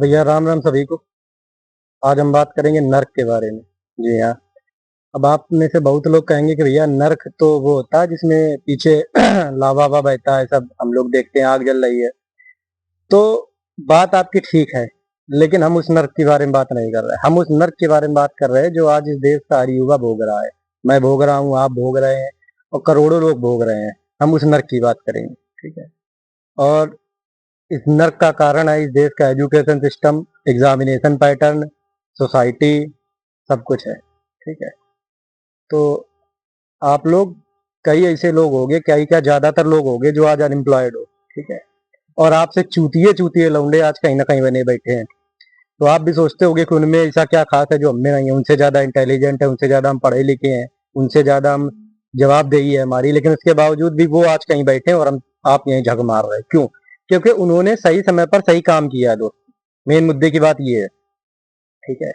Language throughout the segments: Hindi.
भैया राम राम सभी को। आज हम बात करेंगे नर्क के बारे में। जी हाँ। अब आप में से बहुत लोग कहेंगे कि भैया नर्क तो वो होता है जिसमें पीछे लावा वावा बहता है, सब हम लोग देखते हैं, आग जल रही है। तो बात आपकी ठीक है, लेकिन हम उस नर्क के बारे में बात नहीं कर रहे। हम उस नर्क के बारे में बात कर रहे हैं जो आज इस देश का हर युवा भोग रहा है। मैं भोग रहा हूँ, आप भोग रहे हैं, और करोड़ों लोग भोग रहे हैं। हम उस नर्क की बात करेंगे, ठीक है। और इस नर्क का कारण है इस देश का education system, examination pattern, society, सब कुछ है, ठीक है। तो आप लोग, कई ऐसे लोग होंगे, क्या ज्यादातर लोग होंगे जो आज अनएम्प्लॉयड हो, ठीक है। और आपसे चूतिए चूतिए लौंडे आज कहीं ना कहीं बने बैठे हैं। तो आप भी सोचते होगे कि उनमें ऐसा क्या खास है जो हमें नहीं है, उनसे ज्यादा इंटेलिजेंट है, उनसे ज्यादा हम पढ़े लिखे हैं, उनसे ज्यादा हम जवाबदेही है हमारी, लेकिन उसके बावजूद भी वो आज कहीं बैठे हैं और हम आप यहीं झक मार रहे हैं। क्यों? क्योंकि उन्होंने सही समय पर सही काम किया है दोस्त। मेन मुद्दे की बात ये है, ठीक है।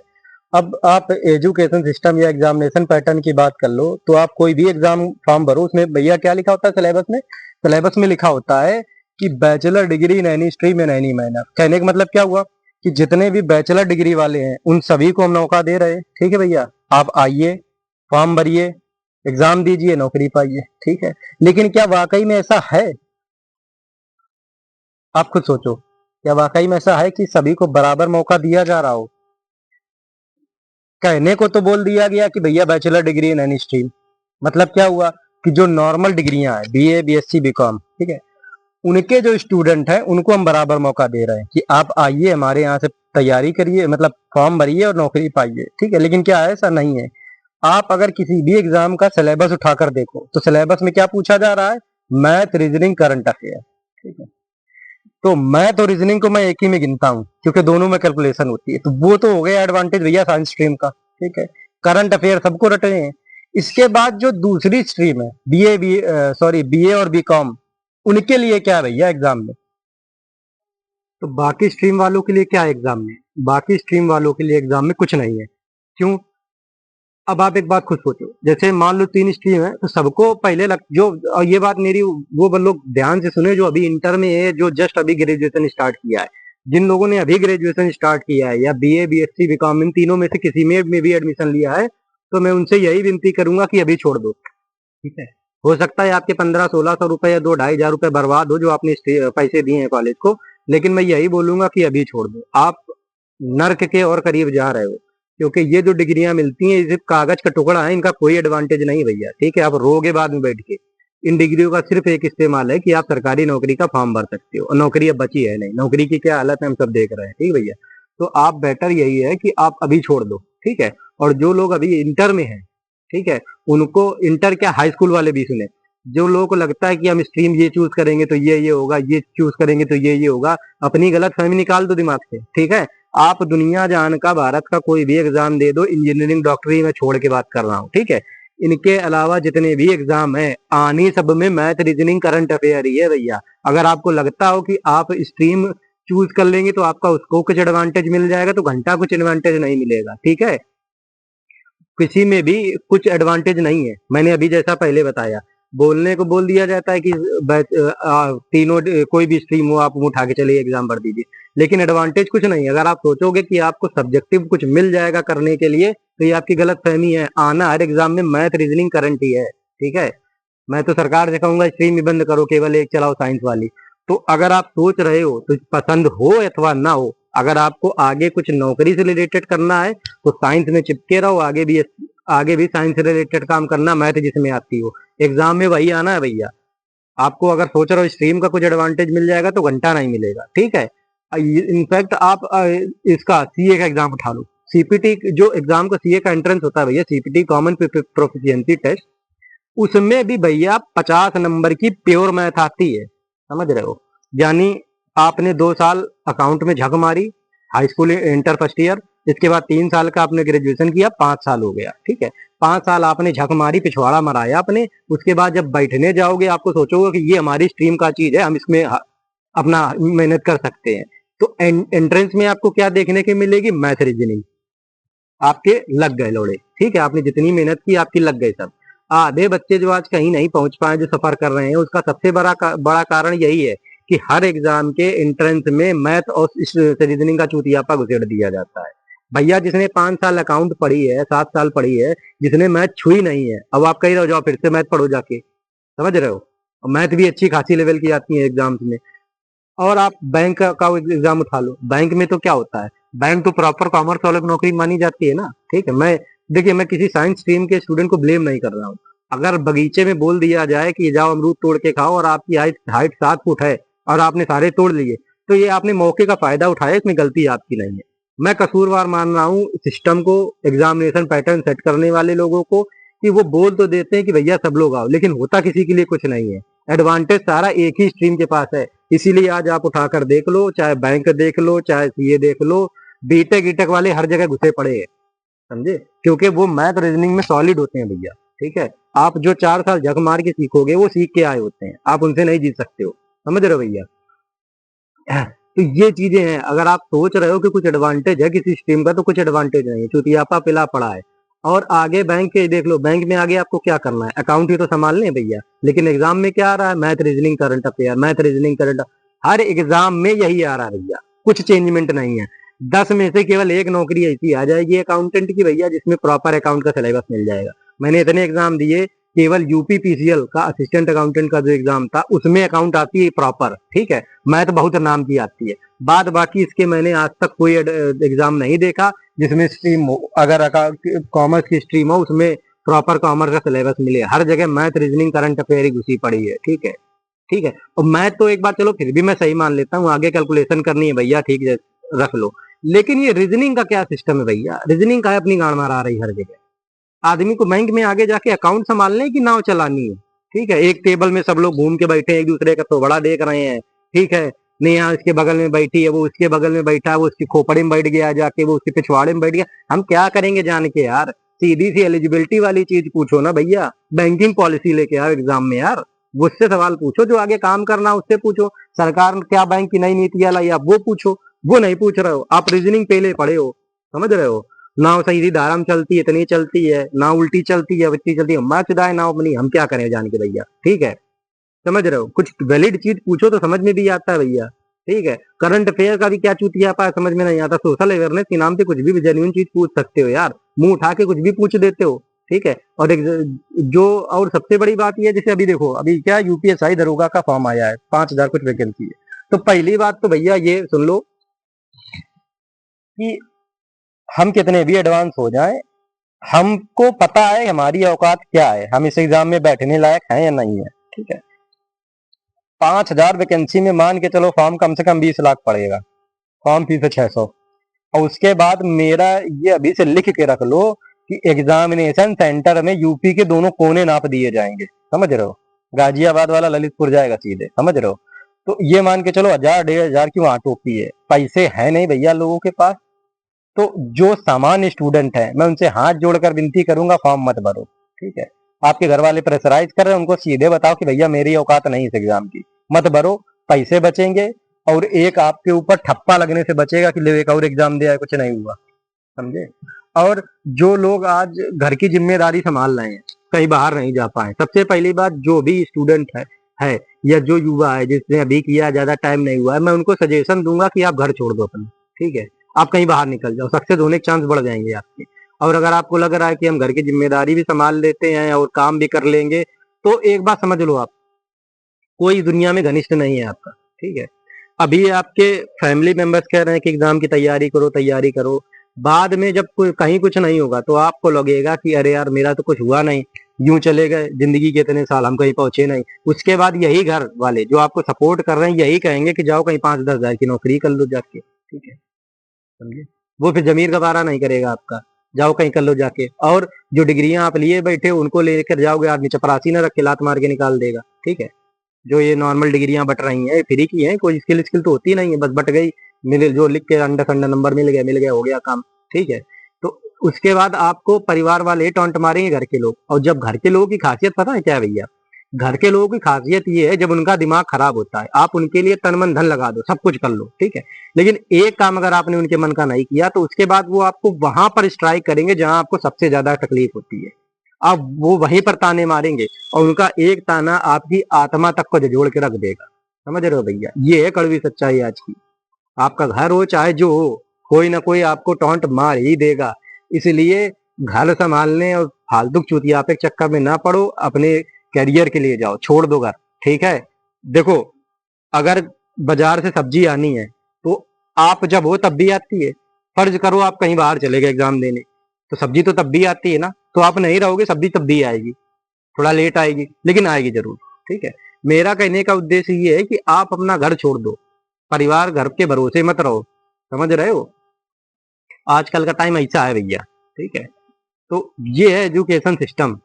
अब आप एजुकेशन सिस्टम या एग्जामिनेशन पैटर्न की बात कर लो, तो आप कोई भी एग्जाम फॉर्म भरो, उसमें भैया क्या लिखा होता है सिलेबस में? सिलेबस में लिखा होता है कि bachelor degree in any stream in any manner. कहने का मतलब क्या हुआ कि जितने भी बैचलर डिग्री वाले हैं उन सभी को हम मौका दे रहे हैं, ठीक है भैया। आप आइए, फॉर्म भरिए, एग्जाम दीजिए, नौकरी पाइए, ठीक है। लेकिन क्या वाकई में ऐसा है? आप खुद सोचो, क्या वाकई में ऐसा है कि सभी को बराबर मौका दिया जा रहा हो? कहने को तो बोल दिया गया कि भैया bachelor degree in any stream, मतलब क्या हुआ कि जो नॉर्मल डिग्रियां हैं, बीए, बीएससी, बीकॉम, ठीक है, उनके जो स्टूडेंट हैं उनको हम बराबर मौका दे रहे हैं कि आप आइए हमारे यहाँ से तैयारी करिए, मतलब फॉर्म भरिए और नौकरी पाइए, ठीक है। लेकिन क्या है, ऐसा नहीं है। आप अगर किसी भी एग्जाम का सिलेबस उठाकर देखो तो सिलेबस में क्या पूछा जा रहा है? मैथ, रीजनिंग, करंट अफेयर, ठीक है। तो मैथ और रीजनिंग को मैं एक ही में गिनता हूँ क्योंकि दोनों में कैलकुलेशन होती है, तो वो तो हो गया एडवांटेज भैया साइंस स्ट्रीम का, ठीक है। करंट अफेयर सबको रट रहे हैं। इसके बाद जो दूसरी स्ट्रीम है, बीए और बीकॉम, उनके लिए क्या है भैया एग्जाम में? तो बाकी स्ट्रीम वालों के लिए क्या है एग्जाम में? बाकी स्ट्रीम वालों के लिए एग्जाम में कुछ नहीं है। क्यों? अब आप एक बात खुद सोचो, जैसे मान लो 3 स्ट्रीम है तो सबको पहले जो, और ये बात मेरी वो लोग ध्यान से सुने जो अभी इंटर में है, जो जस्ट अभी ग्रेजुएशन स्टार्ट किया है। जिन लोगों ने अभी ग्रेजुएशन स्टार्ट किया है या बीए, बीएससी, बीकॉम, इन तीनों में से किसी में भी एडमिशन लिया है, तो मैं उनसे यही विनती करूंगा कि अभी छोड़ दो, ठीक है। हो सकता है आपके 1500-1600 रुपए या 2-2,500 रुपए बर्बाद हो जो आपने पैसे दिए हैं कॉलेज को, लेकिन मैं यही बोलूंगा कि अभी छोड़ दो। आप नर्क के और करीब जा रहे हो, क्योंकि ये जो डिग्रियां मिलती हैं ये सिर्फ कागज का टुकड़ा है, इनका कोई एडवांटेज नहीं भैया, ठीक है। आप रोगे बाद में बैठ के। इन डिग्रियों का सिर्फ एक इस्तेमाल है कि आप सरकारी नौकरी का फॉर्म भर सकते हो, और नौकरी अब बची है नहीं। नौकरी की क्या हालत है हम सब देख रहे हैं, ठीक भैया। तो आप बेटर यही है कि आप अभी छोड़ दो, ठीक है। और जो लोग अभी इंटर में हैं, ठीक है, उनको इंटर क्या, हाई स्कूल वाले भी सुने। जो लोगों को लगता है कि हम स्ट्रीम ये चूज करेंगे तो ये होगा, ये चूज करेंगे तो ये होगा, अपनी गलत फहमी निकाल दो दिमाग से, ठीक है। आप दुनिया जान का, भारत का कोई भी एग्जाम दे दो, इंजीनियरिंग, डॉक्टरी में छोड़ के बात कर रहा हूँ, ठीक है। इनके अलावा जितने भी एग्जाम है आनी सब में मैथ, रीजनिंग, करंट अफेयर ही है भैया। अगर आपको लगता हो कि आप स्ट्रीम चूज कर लेंगे तो आपका उसको कुछ एडवांटेज मिल जाएगा, तो घंटा कुछ एडवांटेज नहीं मिलेगा, ठीक है। किसी में भी कुछ एडवांटेज नहीं है। मैंने अभी जैसा पहले बताया, बोलने को बोल दिया जाता है कि तीनों कोई भी स्ट्रीम हो आप उठा के चलिए एग्जाम भर दीजिए, लेकिन एडवांटेज कुछ नहीं है। अगर आप सोचोगे कि आपको सब्जेक्टिव कुछ मिल जाएगा करने के लिए, तो ये आपकी गलत फहमी है। आना हर एग्जाम में मैथ, रीजनिंग, करंट ही है, ठीक है। मैं तो सरकार से कहूंगा स्ट्रीम ही बंद करो, केवल एक चलाओ साइंस वाली। तो अगर आप सोच रहे हो, तो पसंद हो अथवा ना हो, अगर आपको आगे कुछ नौकरी से रिलेटेड करना है तो साइंस में चिपके रहो। आगे भी साइंस से रिलेटेड काम करना, मैथ जिसमें आती हो, एग्जाम में वही आना है भैया। आपको अगर सोच रहे हो स्ट्रीम का कुछ एडवांटेज मिल जाएगा तो घंटा नहीं मिलेगा, ठीक है। इनफैक्ट आप इसका सीए का एग्जाम उठा लो। सीपीटी जो एग्जाम का सीए का एंट्रेंस होता है भैया, सीपीटी कॉमन प्रोफिशिएंसी टेस्ट, उसमें भी भैया 50 नंबर की प्योर मैथ आती है, समझ रहे हो। यानी आपने 2 साल अकाउंट में झक मारी, high school inter first year, इसके बाद 3 साल का आपने ग्रेजुएशन किया, 5 साल हो गया, ठीक है। 5 साल आपने झक मारी, पिछवाड़ा मराया आपने। उसके बाद जब बैठने जाओगे आपको सोचोगे कि ये हमारी स्ट्रीम का चीज है, हम इसमें अपना मेहनत कर सकते हैं। तो एंट्रेंस में आपको क्या देखने की मिलेगी? मैथ, रीजनिंग आपके लग गए लोड़े, ठीक है। आपने जितनी मेहनत की आपकी लग गए सब। आधे बच्चे जो आज कहीं नहीं पहुंच पाए, जो सफर कर रहे हैं, उसका सबसे बड़ा कारण यही है कि हर एग्जाम के एंट्रेंस में मैथ और रीजनिंग का चूतियापा घुसेड़ दिया जाता है। भैया जिसने 5 साल अकाउंट पढ़ी है, 7 साल पढ़ी है, जिसने मैथ छुई नहीं है, अब आप कही रहो जाओ फिर से मैथ पढ़ो जाके, समझ रहे हो। मैथ भी अच्छी खासी लेवल की आती है एग्जाम्स में। और आप बैंक का एग्जाम उठा लो, बैंक में तो क्या होता है, बैंक तो प्रॉपर कॉमर्स वालों की नौकरी मानी जाती है ना। ठीक है, मैं देखिए मैं किसी साइंस स्ट्रीम के स्टूडेंट को ब्लेम नहीं कर रहा हूँ। अगर बगीचे में बोल दिया जाए कि जाओ अमरूद तोड़ के खाओ और आपकी हाइट हाइट 7 फुट है और आपने सारे तोड़ लिए, तो ये आपने मौके का फायदा उठाया, इसमें गलती आपकी नहीं है। मैं कसूरवार मान रहा हूँ सिस्टम को, एग्जामिनेशन पैटर्न सेट करने वाले लोगों को, कि वो बोल तो देते हैं कि भैया सब लोग आओ, लेकिन होता किसी के लिए कुछ नहीं है। एडवांटेज सारा एक ही स्ट्रीम के पास है। इसीलिए आज आप उठाकर देख लो, चाहे बैंक देख लो, चाहे सीए देख लो, बीटेक ईटेक वाले हर जगह घुसे पड़े हैं, समझे, क्योंकि वो मैथ रीजनिंग में सॉलिड होते हैं भैया। ठीक है, आप जो 4 साल झक मार के सीखोगे वो सीख के आए होते हैं, आप उनसे नहीं जीत सकते हो, समझ रहे हो भैया। तो ये चीजें हैं, अगर आप सोच रहे हो कि कुछ एडवांटेज है किसी स्ट्रीम का, तो कुछ एडवांटेज नहीं है, चुतियापा पिला पड़ा है। और आगे बैंक के देख लो, बैंक में आगे आपको क्या करना है, अकाउंट ही तो संभालने हैं भैया, लेकिन एग्जाम में क्या आ रहा है, math reasoning current affair, math reasoning current, हर एग्जाम में यही आ रहा है भैया, कुछ चेंजमेंट नहीं है। 10 में से केवल एक नौकरी ऐसी आ जाएगी अकाउंटेंट की भैया, जिसमें प्रॉपर अकाउंट का सिलेबस मिल जाएगा। मैंने इतने एग्जाम दिए, केवल यूपीपीसीएल का असिस्टेंट अकाउंटेंट का जो एग्जाम था उसमें अकाउंट आती है प्रॉपर, ठीक है, मैथ बहुत नाम की आती है। बाद बाकी इसके मैंने आज तक कोई एग्जाम नहीं देखा जिसमें स्ट्रीम हो, अगर कॉमर्स की स्ट्रीम हो उसमें प्रॉपर कॉमर्स का सिलेबस मिले। हर जगह मैथ रीजनिंग करंट अफेयर ही घुसी पड़ी है। ठीक है, ठीक है, और मैथ तो एक बार चलो फिर भी मैं सही मान लेता हूँ, आगे कैलकुलेशन करनी है भैया, ठीक है, रख लो। लेकिन ये रीजनिंग का क्या सिस्टम है भैया, रीजनिंग का अपनी गाड़ मारा रही हर जगह। आदमी को बैंक में आगे जाके अकाउंट संभालने की नाव चलानी है। ठीक है, एक टेबल में सब लोग घूम के बैठे हैं, एक दूसरे का तो बड़ा देख रहे हैं। ठीक है, नेहा इसके बगल में बैठी है, वो उसके बगल में बैठा है, वो उसकी खोपड़ी में बैठ गया जाके, वो उसके पिछवाड़े में बैठ गया। हम क्या करेंगे जान के यार, सीधी सी एलिजिबिलिटी वाली चीज पूछो ना भैया, बैंकिंग पॉलिसी लेके आओ एग्जाम में यार, उससे सवाल पूछो, जो आगे काम करना उससे पूछो, सरकार क्या बैंक की नई नीतियां लाई आप वो पूछो, वो नहीं पूछ रहे हो आप, रीजनिंग पहले पढ़े हो, समझ रहे हो। नाव सीधी धारा में चलती है, इतनी चलती है, ना उल्टी चलती है, इतनी चलती है, मैं चुदाए नाव अपनी, हम क्या करें जान के भैया। ठीक है, समझ रहे हो, कुछ वैलिड चीज पूछो तो समझ में भी आता है भैया। ठीक है, करंट अफेयर का भी क्या चूतिया पाया समझ में नहीं आता, सोशल अवेयरनेस के नाम पे कुछ भी जेन्युइन चीज पूछ सकते हो यार, मुंह उठा के कुछ भी पूछ देते हो। ठीक है, और जो और सबसे बड़ी बात यह है, जैसे अभी देखो, अभी क्या यूपीएसआई दरोगा का फॉर्म आया है, 5,000 कुछ वैकेंसी है। तो पहली बात तो भैया ये सुन लो कि हम कितने भी एडवांस हो जाएं, हमको पता है हमारी औकात क्या है, हम इस एग्जाम में बैठने लायक हैं या नहीं है। ठीक है, 5,000 वैकेंसी में मान के चलो फॉर्म कम से कम 20 लाख पड़ेगा, फॉर्म फीस है 600। और उसके बाद मेरा ये अभी से लिख के रख लो कि एग्जामिनेशन सेंटर में यूपी के दोनों कोने नाप दिए जाएंगे, समझ रहे हो, गाजियाबाद वाला ललितपुर जाएगा सीधे, समझ रहे हो। तो ये मान के चलो 1,000 1,500 की वहां टोपी है, पैसे है नहीं भैया लोगों के पास। तो जो सामान्य स्टूडेंट है मैं उनसे हाथ जोड़कर विनती करूंगा, फॉर्म मत भरो। ठीक है, आपके घर वाले प्रेशराइज कर रहे हैं, उनको सीधे बताओ कि भैया मेरी औकात नहीं इस एग्जाम की, मत भरो, पैसे बचेंगे और एक आपके ऊपर ठप्पा लगने से बचेगा कि ले एक और एग्जाम दिया है कुछ नहीं हुआ, समझे। और जो लोग आज घर की जिम्मेदारी संभाल रहे हैं, कहीं बाहर नहीं जा पाए, सबसे पहली बात जो भी स्टूडेंट है या जो युवा है जिसने अभी किया, ज्यादा टाइम नहीं हुआ है, मैं उनको सजेशन दूंगा कि आप घर छोड़ दो अपना। ठीक है, आप कहीं बाहर निकल जाओ, सक्सेस होने के चांस बढ़ जाएंगे आपके। और अगर आपको लग रहा है कि हम घर की जिम्मेदारी भी संभाल लेते हैं और काम भी कर लेंगे, तो एक बात समझ लो आप, कोई दुनिया में घनिष्ठ नहीं है आपका। ठीक है, अभी आपके फैमिली मेंबर्स कह रहे हैं कि एग्जाम की तैयारी करो, तैयारी करो, बाद में जब कहीं कुछ नहीं होगा तो आपको लगेगा कि अरे यार मेरा तो कुछ हुआ नहीं, यूं चले गए जिंदगी के इतने साल, हम कहीं पहुंचे नहीं। उसके बाद यही घर वाले जो आपको सपोर्ट कर रहे हैं यही कहेंगे कि जाओ कहीं 5-10 हजार की नौकरी कर लो जाके। ठीक है, समझे, वो फिर जमीर का बारा नहीं करेगा आपका, जाओ कहीं कर लो जाके। और जो डिग्रियां आप लिए बैठे उनको लेकर जाओगे, आदमी चपरासी ना रख के लात मार के निकाल देगा। ठीक है, जो ये नॉर्मल डिग्रियां बट रही हैं फ्री की हैं, कोई स्किल स्किल तो होती नहीं है, बस बट गई, मिले जो लिख के अंडर खंडा नंबर मिल गया हो गया काम। ठीक है, तो उसके बाद आपको परिवार वाले टॉन्ट मारेंगे घर के लोग। और जब घर के लोगों की खासियत पता है क्या है भैया, घर के लोगों की खासियत ये है, जब उनका दिमाग खराब होता है आप उनके लिए तन मन धन लगा दो, सब कुछ कर लो। ठीक है, लेकिन एक काम अगर आपने उनके मन का नहीं किया तो उसके बाद वो आपको वहां पर स्ट्राइक करेंगे जहां आपको सबसे ज्यादा तकलीफ होती है, अब वो वहीं पर ताने मारेंगे और उनका एक ताना आपकी आत्मा तक को झोड़ के रख देगा। समझ रहे हो भैया, ये है कड़वी सच्चाई आज की। आपका घर हो चाहे जो हो, कोई ना कोई आपको टॉन्ट मार ही देगा। इसलिए घर संभालने और फालतू चुतियापे के चक्कर में ना पड़ो, अपने करियर के लिए जाओ, छोड़ दो घर। ठीक है, देखो अगर बाजार से सब्जी आनी है तो आप जब हो तब भी आती है। फर्ज करो आप कहीं बाहर चले गए एग्जाम देने, तो सब्जी तो तब भी आती है ना, तो आप नहीं रहोगे, सब्जी तब भी आएगी, थोड़ा लेट आएगी लेकिन आएगी जरूर। ठीक है, मेरा कहने का उद्देश्य ये है कि आप अपना घर छोड़ दो, परिवार घर के भरोसे मत रहो। समझ रहे हो, आजकल का टाइम ऐसा है भैया। ठीक है, तो ये है एजुकेशन सिस्टम,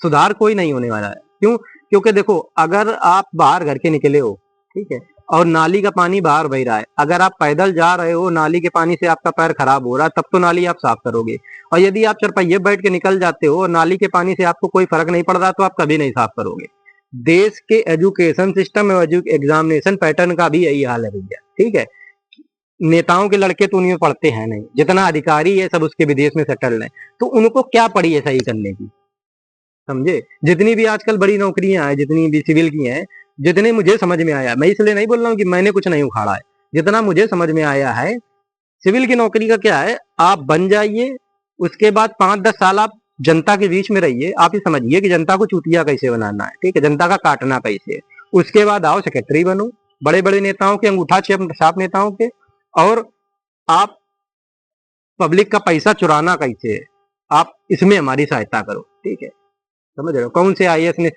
सुधार कोई नहीं होने वाला है। क्यों? क्योंकि देखो अगर आप बाहर घर के निकले हो, ठीक है, और नाली का पानी बाहर बह रहा है, अगर आप पैदल जा रहे हो, नाली के पानी से आपका पैर खराब हो रहा है, तब तो नाली आप साफ करोगे। और यदि आप चरपहिये बैठ के निकल जाते हो और नाली के पानी से आपको कोई फर्क नहीं पड़ रहा, तो आप कभी नहीं साफ करोगे। देश के एजुकेशन सिस्टम और एग्जामिनेशन पैटर्न का भी यही हाल है भैया। ठीक है, नेताओं के लड़के तो उनमें पढ़ते हैं नहीं, जितना अधिकारी है सब उसके विदेश में सेटल्ड है, तो उनको क्या पड़ी है सही करने की। समझे, जितनी भी आजकल बड़ी नौकरियां हैं, जितनी भी सिविल की हैं, जितने मुझे समझ में आया, मैं इसलिए नहीं बोल रहा हूँ कि मैंने कुछ नहीं उखाड़ा है, जितना मुझे समझ में आया है, सिविल की नौकरी का क्या है, आप बन जाइए, उसके बाद 5-10 साल आप जनता के बीच में रहिए, आप ये समझिए कि जनता को चूतिया कैसे बनाना है, ठीक है, जनता का काटना कैसे है। उसके बाद आओ सेक्रेटरी बनो, बड़े बड़े नेताओं के अंगूठा छाप नेताओं के, और आप पब्लिक का पैसा चुराना कैसे है, आप इसमें हमारी सहायता करो। ठीक है, समझ रहे हो, कौन से आईएएस ने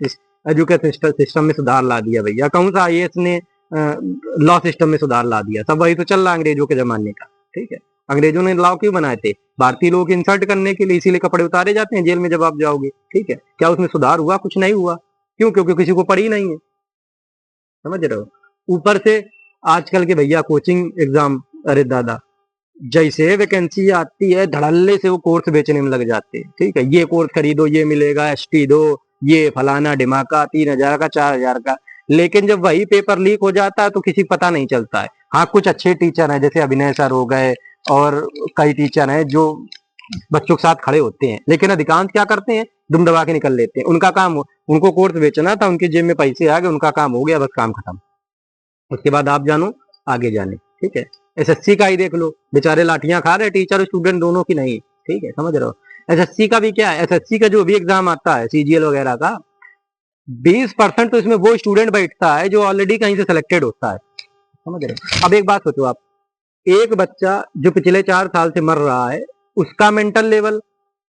एजुकेशन सिस्टम में सुधार ला दिया भैया, कौन सा आईएएस ने लॉ सिस्टम में सुधार ला दिया, सब वही तो चल रहा अंग्रेजों के जमाने का। ठीक है, अंग्रेजों ने लॉ क्यों बनाए थे, भारतीय लोगों की इंसल्ट करने के लिए, इसीलिए कपड़े उतारे जाते हैं जेल में जब आप जाओगे। ठीक है, क्या उसमें सुधार हुआ? कुछ नहीं हुआ। क्यों? क्योंकि किसी को पड़ी नहीं है। समझ रहे हो, ऊपर से आजकल के भैया कोचिंग एग्जाम, अरे दादा, जैसे वैकेंसी आती है धड़ल्ले से वो कोर्स बेचने में लग जाते हैं। ठीक है, ये कोर्स खरीदो, ये मिलेगा, एसटी दो, ये फलाना ढिमाका, 3,000 का, 4,000 का। लेकिन जब वही पेपर लीक हो जाता है तो किसी को पता नहीं चलता है। हाँ, कुछ अच्छे टीचर हैं जैसे अभिनय सर हो गए, और कई टीचर हैं जो बच्चों के साथ खड़े होते हैं, लेकिन अधिकांश क्या करते हैं, दुम दबा के निकल लेते हैं। उनका काम, उनको कोर्स बेचना था, उनके जेब में पैसे आ गए, उनका काम हो गया, बस काम खत्म। उसके बाद आप जानो आगे जाने। ठीक है, एसएससी का ही देख लो, बेचारे लाठियां खा रहे टीचर स्टूडेंट दोनों की नहीं। ठीक है, समझ रहे हो, एसएससी का भी क्या है, एसएससी का जो भी एग्जाम आता है सीजीएल वगैरह का, 20% तो इसमें वो स्टूडेंट बैठता है जो ऑलरेडी कहीं से सिलेक्टेड होता है। समझ रहे हो, अब एक बात सोचो आप, एक बच्चा जो पिछले 4 साल से मर रहा है उसका मेंटल लेवल,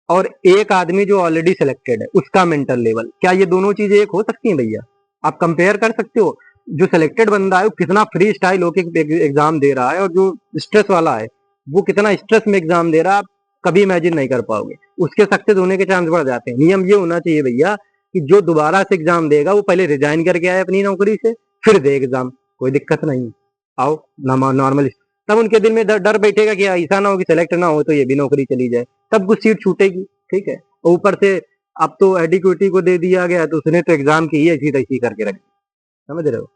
और एक आदमी जो ऑलरेडी सिलेक्टेड है उसका मेंटल लेवल, क्या ये दोनों चीजें एक हो सकती हैं भैया? आप कंपेयर कर सकते हो? जो सिलेक्टेड बंदा है वो कितना फ्री स्टाइल होके एग्जाम दे रहा है, और जो स्ट्रेस वाला है वो कितना स्ट्रेस में एग्जाम दे रहा है, आप कभी इमेजिन नहीं कर पाओगे। उसके सक्सेस होने के चांस बढ़ जाते हैं। नियम ये होना चाहिए भैया कि जो दोबारा से एग्जाम देगा वो पहले रिजाइन करके आए अपनी नौकरी से, फिर दे एग्जाम, कोई दिक्कत नहीं। आओ नॉर्मल, तब उनके दिल में डर बैठेगा कि ऐसा ना हो कि सेलेक्ट ना हो तो ये भी नौकरी चली जाए, तब कुछ सीट छूटेगी। ठीक है, ऊपर से अब तो एडिक्विटी को दे दिया गया, तो उसने तो एग्जाम की ही ऐसी तैसी करके रख दी। समझ रहे हो,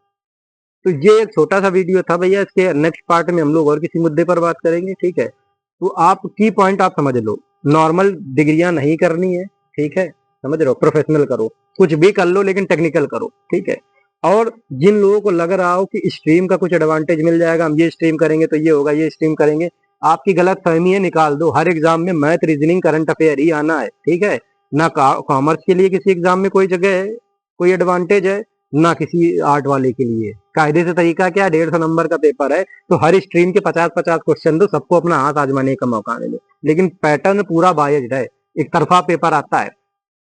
तो ये एक छोटा सा वीडियो था भैया, इसके नेक्स्ट पार्ट में हम लोग और किसी मुद्दे पर बात करेंगे। ठीक है, तो आप की पॉइंट आप समझ लो, नॉर्मल डिग्रियां नहीं करनी है। ठीक है, समझ रहे हो, प्रोफेशनल करो, कुछ भी कर लो लेकिन टेक्निकल करो। ठीक है, और जिन लोगों को लग रहा हो कि स्ट्रीम का कुछ एडवांटेज मिल जाएगा, हम ये स्ट्रीम करेंगे तो ये होगा, ये स्ट्रीम करेंगे, आपकी गलत फहमी है, निकाल दो। हर एग्जाम में मैथ, रीजनिंग, करंट अफेयर ही आना है। ठीक है, ना कॉमर्स के लिए किसी एग्जाम में कोई जगह है, कोई एडवांटेज है, ना किसी आर्ट वाले के लिए। कायदे से तरीका क्या है, 150 नंबर का पेपर है, तो हर स्ट्रीम के 50-50 क्वेश्चन दो, सबको अपना हाथ आजमाने का मौका मिले। लेकिन पैटर्न पूरा बायज्ड है, एक तरफा पेपर आता है।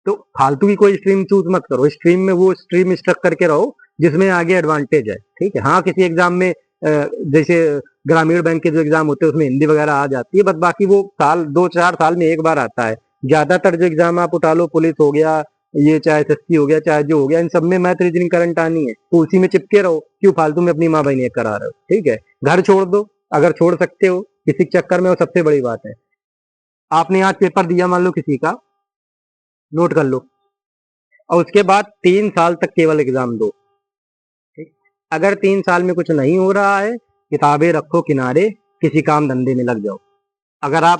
तो फालतू की कोई स्ट्रीम चूज मत करो, स्ट्रीम में वो स्ट्रीम स्ट्रक करके रहो जिसमें आगे एडवांटेज है। ठीक है, हाँ किसी एग्जाम में जैसे ग्रामीण बैंक के जो एग्जाम होते हैं उसमें हिंदी वगैरह आ जाती है, बट बाकी वो 2-4 साल में एक बार आता है। ज्यादातर जो एग्जाम आप उठा लो, पुलिस हो गया, ये चाहे एसएससी हो गया, चाहे जो हो गया, इन सब में मैथ, रीजनिंग, करंट आनी है, तो उसी में चिपके रहो, क्यों फालतू में अपनी माँ बहन करा रहे हो। ठीक है, घर छोड़ दो अगर छोड़ सकते हो, किसी के चक्कर में, वो सबसे बड़ी बात है। आपने आज पेपर दिया मान लो किसी का, नोट कर लो, और उसके बाद 3 साल तक केवल एग्जाम दो। ठीक, अगर 3 साल में कुछ नहीं हो रहा है, किताबें रखो किनारे, किसी काम धंधे में लग जाओ। अगर आप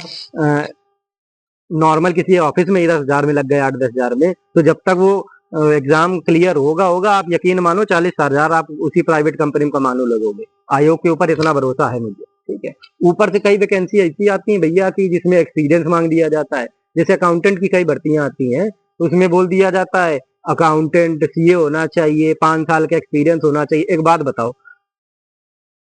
नॉर्मल किसी ऑफिस में ही 10,000 में लग गए, 8-10 हजार में, तो जब तक वो एग्जाम क्लियर होगा होगा, आप यकीन मानो 40,000 आप उसी प्राइवेट कंपनी में कमाने लगोगे। आयोग के ऊपर इतना भरोसा है मुझे, ठीक है। ऊपर से कई वैकेंसी ऐसी आती है भैया की जिसमें एक्सपीरियंस मांग दिया जाता है। जैसे अकाउंटेंट की कई भर्तियां आती हैं, तो उसमें बोल दिया जाता है अकाउंटेंट सीए होना चाहिए, 5 साल का एक्सपीरियंस होना चाहिए। एक बात बताओ,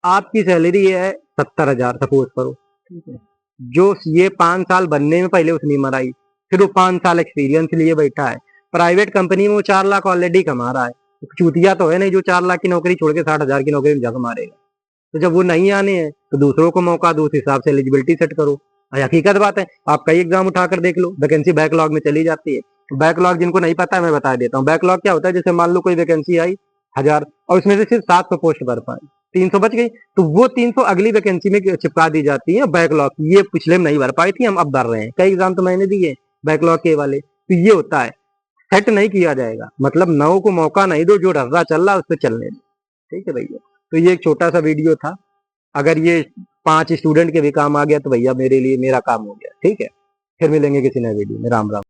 आपकी सैलरी है 70,000 सपोज करो, ठीक है। जो सीए 5 साल बनने में पहले उसने मराई, फिर वो 5 साल एक्सपीरियंस लिए बैठा है, प्राइवेट कंपनी में वो 4 लाख ऑलरेडी कमा रहा है। चूतिया तो है नहीं जो 4 लाख की नौकरी छोड़ के 60,000 की नौकरी में जग मारेगा। तो जब वो नहीं आने हैं तो दूसरों को मौका दो, उस हिसाब से एलिजिबिलिटी सेट करो। हकीकत बात है, आप कई एग्जाम उठाकर देख लो, वैकेंसी बैकलॉग में चली जाती है। बैकलॉग जिनको नहीं पता है मैं बता देता हूँ। बैकलॉग क्या होता है, जैसे मान लो कोई वैकेंसी आई 1000 और उसमें से सिर्फ 700 पोस्ट भर पाए, 300 बच गई, तो वो 300 अगली वैकेंसी में चिपका दी जाती है बैकलॉग। ये पिछले में नहीं भर पाई थी, हम अब भर रहे हैं। कई एग्जाम तो मैंने दिए बैकलॉग के वाले। तो ये होता है, सेट नहीं किया जाएगा, मतलब नौ को मौका नहीं दो, जो रर्रा चल रहा है उस पर चलने दो, ठीक है भैया। तो ये एक छोटा सा वीडियो था, अगर ये 5 स्टूडेंट के भी काम आ गया तो भैया मेरे लिए मेरा काम हो गया, ठीक है। फिर मिलेंगे किसी नए वीडियो में। राम राम।